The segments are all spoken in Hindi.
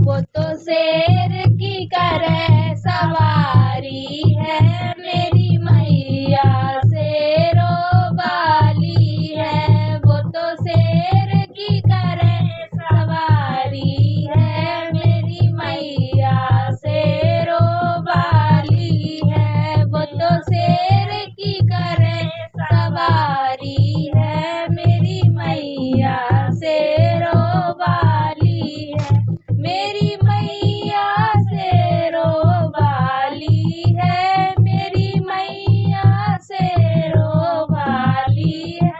वो तो शेर की करे सवारी है मेरी मैया शेरों वाली है। वो तो शेर की करे सवारी है मेरी मैया शेरों वाली है। वो तो शेर की करे सवारी है मेरी मैया शेरों वाली है। मेरी मैया शेरों वाली है मेरी मैया शेरों वाली है।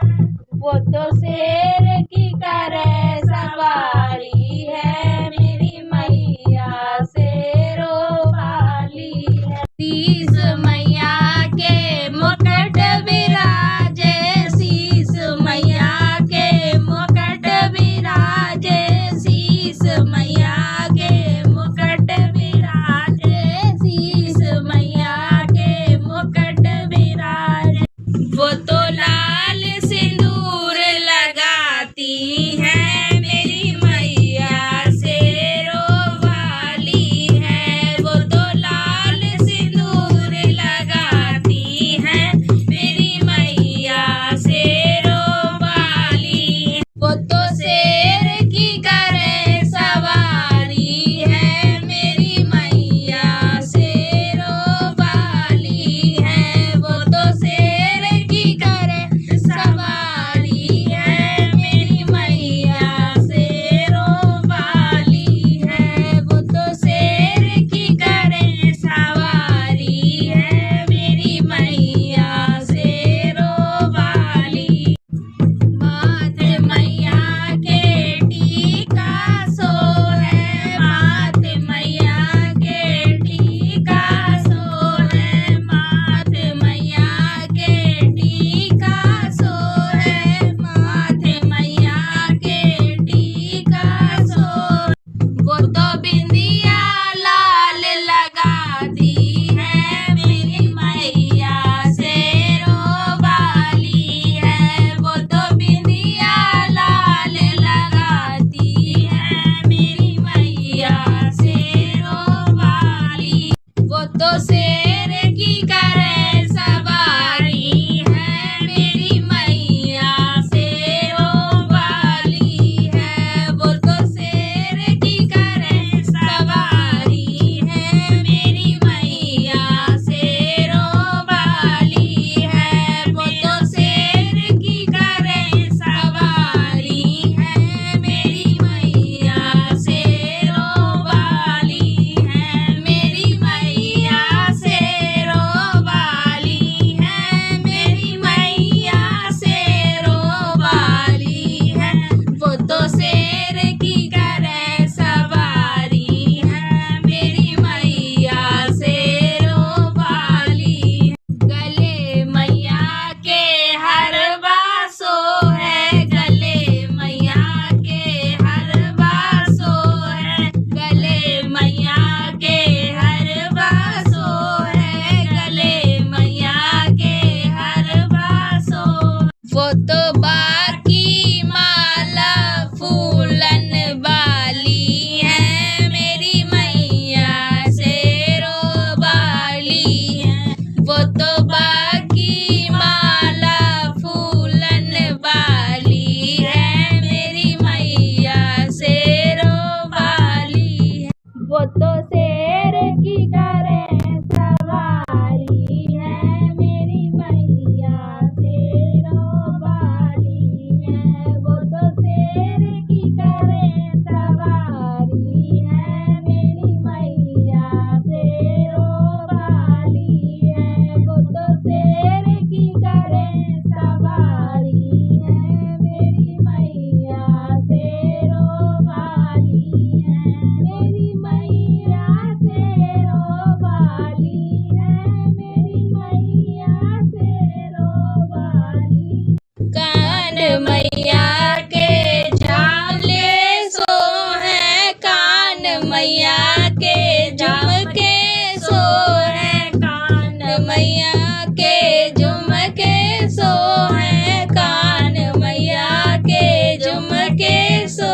वो तो शेर की करे सवारी है मेरी मैया शेरों वाली है। शीस मैया के मुकुट विराजे, शीस मैया के मुकुट विराजे, शीस मैया के मुकुट विराजे, शीस मैया के मुकुट विराजे। वो तो लाल सिंदूर लगाती है मेरी मैया शेरों वाली है। वो तो लाल सिंदूर लगाती है मेरी मैया शेरों वाली है। वो तो शेर की करे सवारी है मेरी मैया शेरों वाली है। वो तो शेर की करे सवारी है मेरी मैया शेरों वाली है। वो तो शेर की करे सवारी है मेरी मैया शेरों वाली। माथे मैया के टीका सो है, माथे मैया के टीका सो है, माथे मैया के टीका सो है, माथे मैया के टीका सो। वो तो बिंदिया लाल लगाती है मेरी मैया शेरों वाली है। वो तो बिंदिया लाल लगाती है मेरी मैया शेरों वाली। वो तो शेर की करे सवारी है मेरी मैया शेरों वाली है। वो तो शेर की करे सवारी है मेरी मैया शेरों वाली है। वो तो शेर की करे सवारी है मेरी मैया शेरों वाली है। मेरी मैया शेरों वाली है मेरी मैया शेरों वाली है। वो तो शेर की करे सवारी है मेरी मैया शेरों वाली है। गले मैया के हरवा सो है, गले मैया के हरवा सो है, गले मैया के हरवा सो है, गले मैया के हरवा सो। वो तो बाकी माला फूलन वाली है मेरी मैया शेरों वाली है। वो तो बाकी माला फूलन वाली है मेरी मैया शेरों वाली है। वो तो शेर की करे सवारी है मेरी मैया शेरों वाली है। वो तो शेर की करे सवारी है मेरी मैया शेरों वाली है। वो तो शेर की करे सवारी है मेरी मैया शेरों वाली है। मेरी मैया शेरों वाली है मेरी मैया शेरों वाली। कान मैया के झाले सो है, कान मैया के झुमके सो है, कान मैया के झुमके सो है, कान मैया के झुमके सो।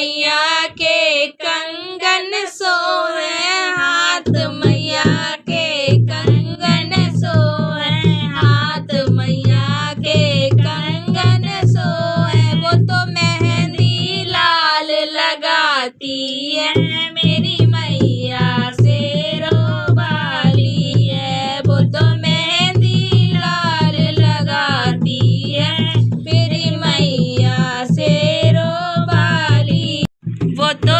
मैया के कंगन सोहे हाथ मैया के कंगन सोहे हाथ मैया के कंगन सोहे वो तो मेहंदी लाल लगाती है मेरी मैया शेरों वाली है वो तो मेहंदी लाल लगाती है मेरी मैया शेरों वाली वो तो